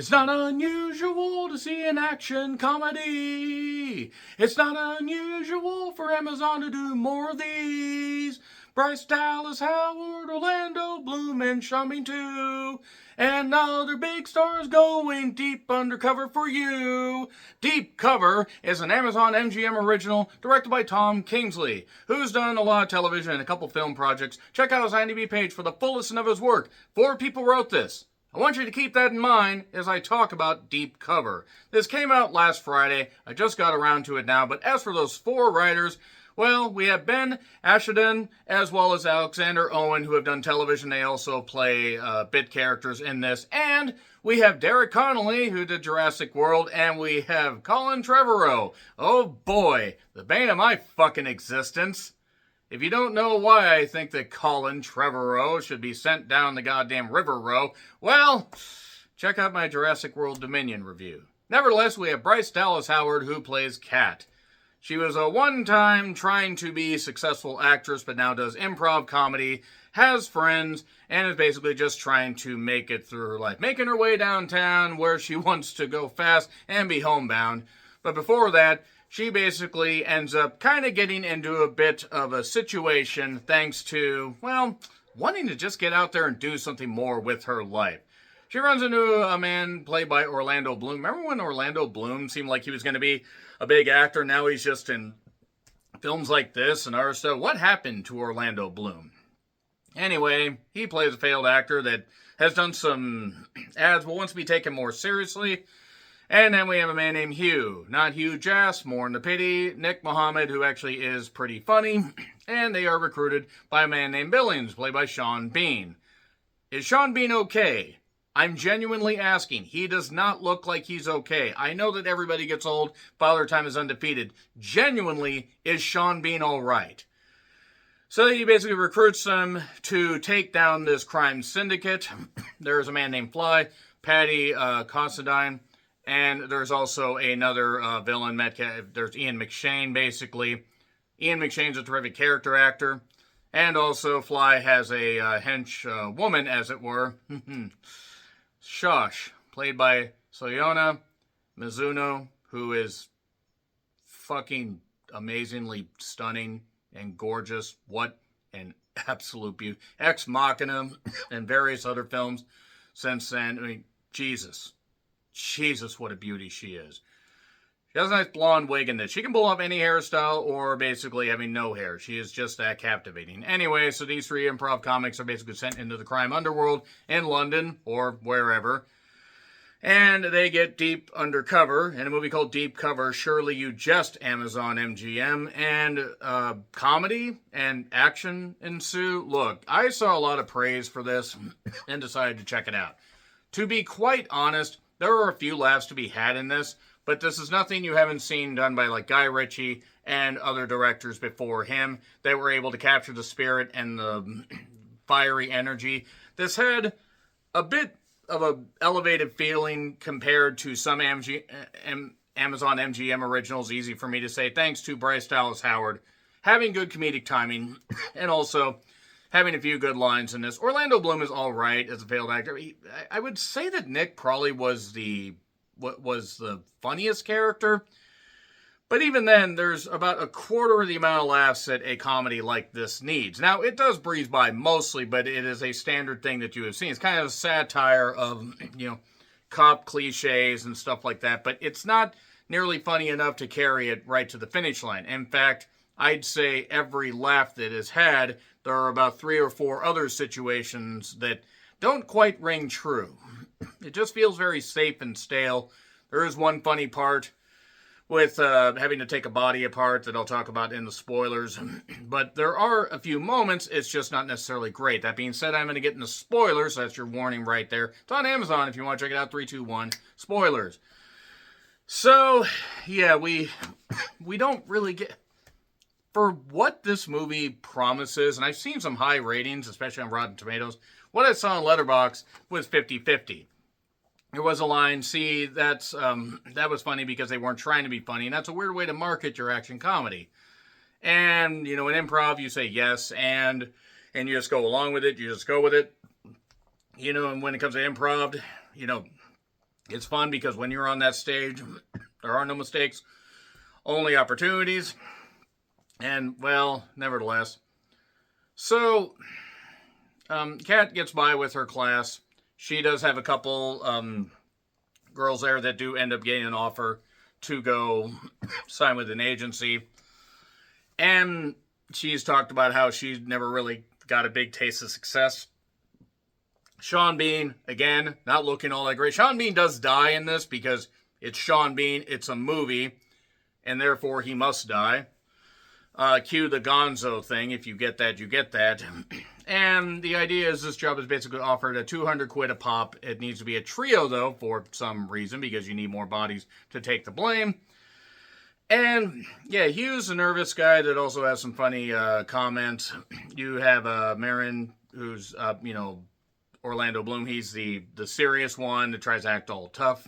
It's not unusual to see an action comedy. It's not unusual for Amazon to do more of these. Bryce Dallas Howard, Orlando Bloom, and Sean Bean too. And other big stars going deep undercover for you. Deep Cover is an Amazon MGM original directed by Tom Kingsley, who's done a lot of television and a couple film projects. Check out his IMDb page for the full list of his work. 4 people wrote this. I want you to keep that in mind as I talk about Deep Cover. This came out last Friday. I just got around to it now. But as for those 4 writers, well, we have Ben Ashedan as well as Alexander Owen, who have done television. They also play bit characters in this. And we have Derek Connolly, who did Jurassic World. And we have Colin Trevorrow. Oh boy, the bane of my fucking existence. If you don't know why I think that Colin Trevorrow should be sent down the goddamn river row, well, check out my Jurassic World Dominion review. Nevertheless, we have Bryce Dallas Howard, who plays Kat. She was a one-time trying to be successful actress, but now does improv comedy, has friends, and is basically just trying to make it through her life. Making her way downtown where she wants to go fast and be homebound. But before that, she basically ends up kind of getting into a bit of a situation thanks to, well, wanting to just get out there and do something more with her life. She runs into a man played by Orlando Bloom. Remember when Orlando Bloom seemed like he was going to be a big actor? Now he's just in films like this and other stuff. What happened to Orlando Bloom? Anyway, he plays a failed actor that has done some ads but wants to be taken more seriously. And then we have a man named Hugh. Not Hugh Jass, more in the pity. Nick Mohammed, who actually is pretty funny. And they are recruited by a man named Billings, played by Sean Bean. Is Sean Bean okay? I'm genuinely asking. He does not look like he's okay. I know that everybody gets old. Father Time is undefeated. Genuinely, is Sean Bean alright? So he basically recruits them to take down this crime syndicate. There's a man named Fly, Patty Considine. And there's also another villain, there's Ian McShane, basically. Ian McShane's a terrific character actor. And also, Fly has a hench woman, as it were. Shosh, played by Soyona Mizuno, who is fucking amazingly stunning and gorgeous. What an absolute beauty. Ex Machina and various other films since then. I mean, Jesus, what a beauty she is. She has a nice blonde wig in this. She can pull off any hairstyle or basically having no hair. She is just that captivating. Anyway, so these 3 improv comics are basically sent into the crime underworld in London or wherever. And they get deep undercover in a movie called Deep Cover. Surely you just Amazon MGM. And comedy and action ensue. Look, I saw a lot of praise for this and decided to check it out. To be quite honest, there are a few laughs to be had in this, but this is nothing you haven't seen done by like Guy Ritchie and other directors before him that were able to capture the spirit and the fiery energy. This had a bit of an elevated feeling compared to some Amazon MGM originals. Easy for me to say, thanks to Bryce Dallas Howard having good comedic timing and also having a few good lines in this. Orlando Bloom is all right as a failed actor. I would say that Nick probably was the funniest character. But even then, there's about a quarter of the amount of laughs that a comedy like this needs. Now, it does breeze by mostly, but it is a standard thing that you have seen. It's kind of a satire of, cop cliches and stuff like that. But it's not nearly funny enough to carry it right to the finish line. In fact, I'd say every laugh that is had, there are about 3 or 4 other situations that don't quite ring true. It just feels very safe and stale. There is one funny part with having to take a body apart that I'll talk about in the spoilers. But there are a few moments, it's just not necessarily great. That being said, I'm going to get into spoilers. That's your warning right there. It's on Amazon if you want to check it out. 3, 2, 1. Spoilers. So, yeah, we don't really get... For what this movie promises, and I've seen some high ratings, especially on Rotten Tomatoes, what I saw on Letterboxd was 50-50. There was a line, see, that was funny because they weren't trying to be funny, and that's a weird way to market your action comedy. And, in improv, you say yes, and you just go along with it, you just go with it. And when it comes to improv, It's fun because when you're on that stage, there are no mistakes, only opportunities. And, well, nevertheless. So, Kat gets by with her class. She does have a couple girls there that do end up getting an offer to go sign with an agency. And she's talked about how she's never really got a big taste of success. Sean Bean, again, not looking all that great. Sean Bean does die in this because it's Sean Bean, it's a movie, and therefore he must die. Cue the Gonzo thing. If you get that, you get that. And the idea is this job is basically offered at 200 quid a pop. It needs to be a trio, though, for some reason, because you need more bodies to take the blame. And, yeah, Hugh's a nervous guy that also has some funny comments. You have Marin, who's, Orlando Bloom. He's the serious one that tries to act all tough.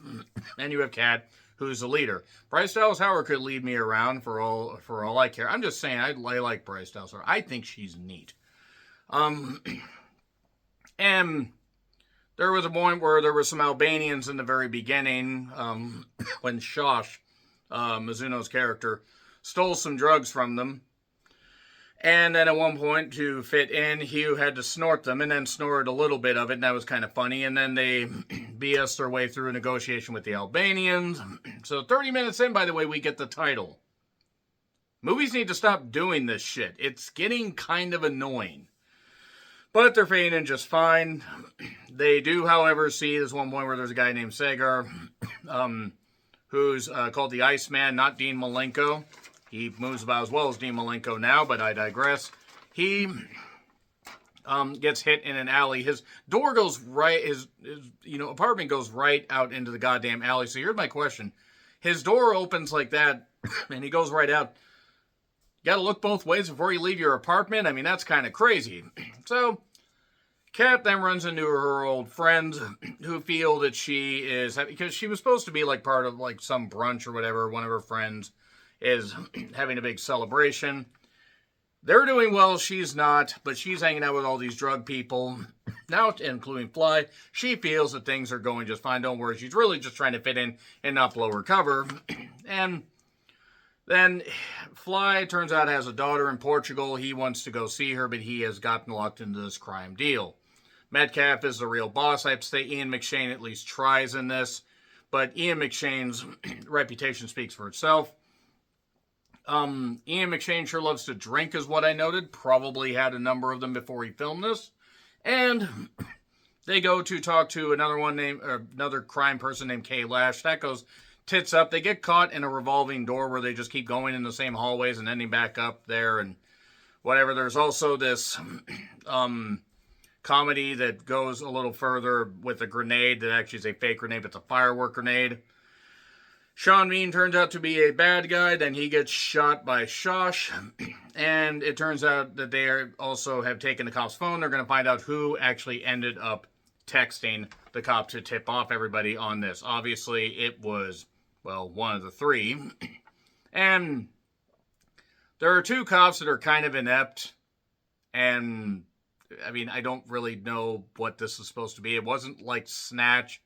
And you have Kat, who's the leader. Bryce Dallas Howard could lead me around for all I care. I'm just saying, I like Bryce Dallas Howard. I think she's neat. And there was a point where there were some Albanians in the very beginning, when Shosh, Mizuno's character, stole some drugs from them. And then at one point, to fit in, Hugh had to snort them, and then snorted a little bit of it, and that was kind of funny. And then they BS their way through a negotiation with the Albanians. So 30 minutes in, by the way, we get the title. Movies need to stop doing this shit. It's getting kind of annoying. But they're fading in just fine. They do, however, see this one point where there's a guy named Sagar, who's called the Iceman, not Dean Malenko. He moves about as well as Dean Malenko now, but I digress. He gets hit in an alley. His door goes right, his apartment goes right out into the goddamn alley. So here's my question. His door opens like that, and he goes right out. You gotta look both ways before you leave your apartment? I mean, that's kind of crazy. So, Kat then runs into her old friends who feel that she is, because she was supposed to be like part of like some brunch or whatever, one of her friends is having a big celebration. They're doing well, she's not, but she's hanging out with all these drug people, now including Fly. She feels that things are going just fine, don't worry. She's really just trying to fit in and not blow her cover. And then Fly, turns out, has a daughter in Portugal. He wants to go see her, but he has gotten locked into this crime deal. Metcalf is the real boss. I have to say Ian McShane at least tries in this, but Ian McShane's reputation speaks for itself. Ian McShane sure loves to drink, is what I noted. Probably had a number of them before he filmed this. And they go to talk to another crime person named Kay Lash. That goes tits up. They get caught in a revolving door where they just keep going in the same hallways and ending back up there and whatever. There's also this comedy that goes a little further with a grenade that actually is a fake grenade, but it's a firework grenade. Sean Bean turns out to be a bad guy, then he gets shot by Shosh, and it turns out that they also have taken the cop's phone. They're going to find out who actually ended up texting the cop to tip off everybody on this. Obviously, it was, well, one of the three. And there are two cops that are kind of inept, and, I mean, I don't really know what this is supposed to be. It wasn't like Snatch.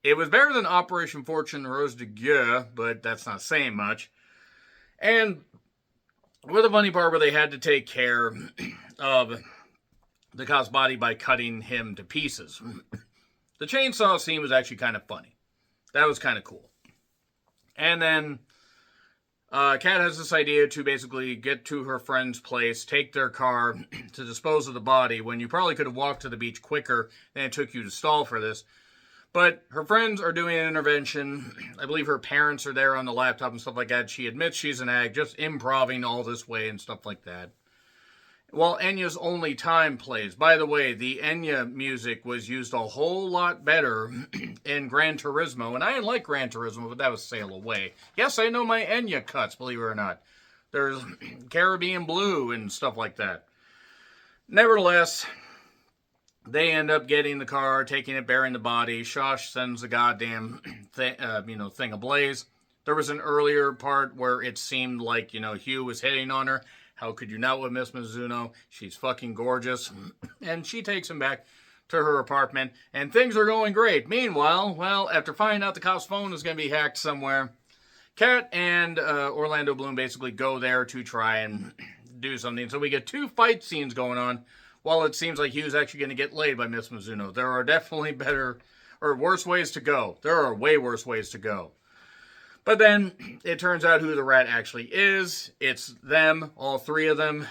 It was better than Operation Fortune Rose de Gueux, but that's not saying much. And with a funny part where they had to take care of the cop's body by cutting him to pieces. The chainsaw scene was actually kind of funny. That was kind of cool. And then Kat has this idea to basically get to her friend's place, take their car to dispose of the body, when you probably could have walked to the beach quicker than it took you to stall for this. But her friends are doing an intervention. I believe her parents are there on the laptop and stuff like that. She admits she's an ag, just improving all this way and stuff like that. While Enya's Only Time plays. By the way, the Enya music was used a whole lot better in Gran Turismo. And I didn't like Gran Turismo, but that was Sail Away. Yes, I know my Enya cuts, believe it or not. There's Caribbean Blue and stuff like that. Nevertheless, they end up getting the car, taking it, burying the body. Shosh sends the goddamn thing ablaze. There was an earlier part where it seemed like, Hugh was hitting on her. How could you not with Miss Mizuno? She's fucking gorgeous. And she takes him back to her apartment, and things are going great. Meanwhile, well, after finding out the cop's phone is going to be hacked somewhere, Kat and Orlando Bloom basically go there to try and do something. So we get 2 fight scenes going on, while it seems like Hugh's actually going to get laid by Miss Mizuno. There are definitely better or worse ways to go. There are way worse ways to go. But then it turns out who the rat actually is. It's them, all 3 of them.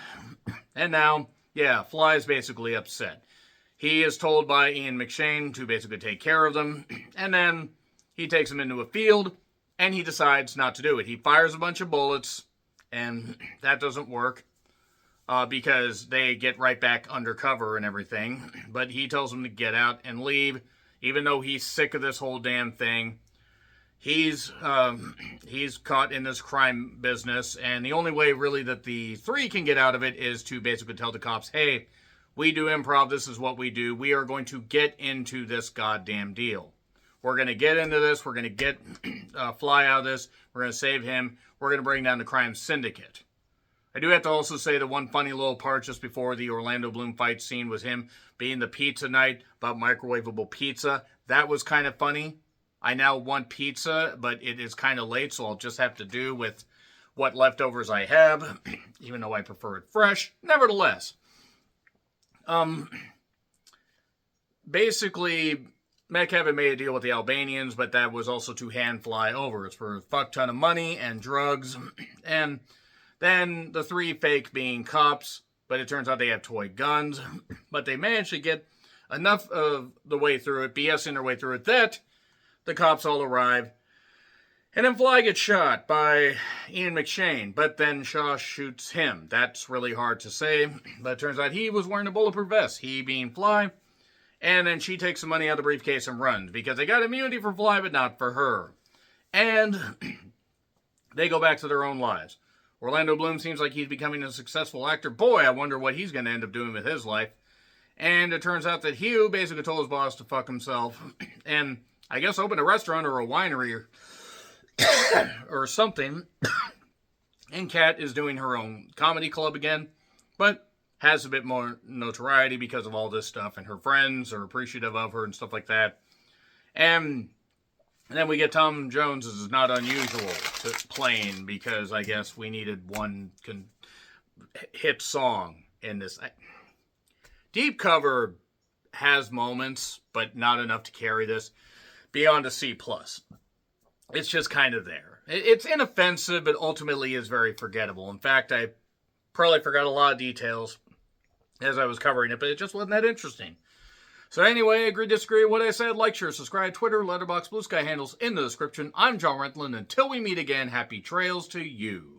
And now, yeah, Fly's basically upset. He is told by Ian McShane to basically take care of them. And then he takes them into a field, and he decides not to do it. He fires a bunch of bullets, and that doesn't work because they get right back undercover and everything. But he tells them to get out and leave, even though he's sick of this whole damn thing. He's caught in this crime business, and the only way really that the 3 can get out of it is to basically tell the cops, hey, we do improv, this is what we do, we are going to get into this goddamn deal. We're going to get into this, we're going to get Fly out of this, we're going to save him, we're going to bring down the crime syndicate. I do have to also say the one funny little part just before the Orlando Bloom fight scene was him being the pizza night about microwavable pizza. That was kind of funny. I now want pizza, but it is kind of late, so I'll just have to do with what leftovers I have, even though I prefer it fresh. Nevertheless, basically, Metcalf had made a deal with the Albanians, but that was also to hand Fly over. It's for a fuck ton of money and drugs, and then the 3 fake being cops, but it turns out they have toy guns, but they managed to get enough of the way through it, BSing their way through it, that the cops all arrive, and then Fly gets shot by Ian McShane, but then Shaw shoots him. That's really hard to say, but it turns out he was wearing a bulletproof vest, he being Fly, and then she takes the money out of the briefcase and runs, because they got immunity for Fly, but not for her. And they go back to their own lives. Orlando Bloom seems like he's becoming a successful actor. Boy, I wonder what he's going to end up doing with his life. And it turns out that Hugh basically told his boss to fuck himself, and I guess open a restaurant or a winery or something. And Kat is doing her own comedy club again, but has a bit more notoriety because of all this stuff, and her friends are appreciative of her and stuff like that. And then we get Tom Jones is Not Unusual playing, because I guess we needed one hit song in this. Deep Cover has moments, but not enough to carry this beyond a C+. It's just kind of there. It's inoffensive, but ultimately is very forgettable. In fact, I probably forgot a lot of details as I was covering it, but it just wasn't that interesting. So anyway, agree, disagree with what I said, like, share, subscribe, Twitter, Letterboxd, Blue Sky handles in the description. I'm John Rentland. Until we meet again, happy trails to you.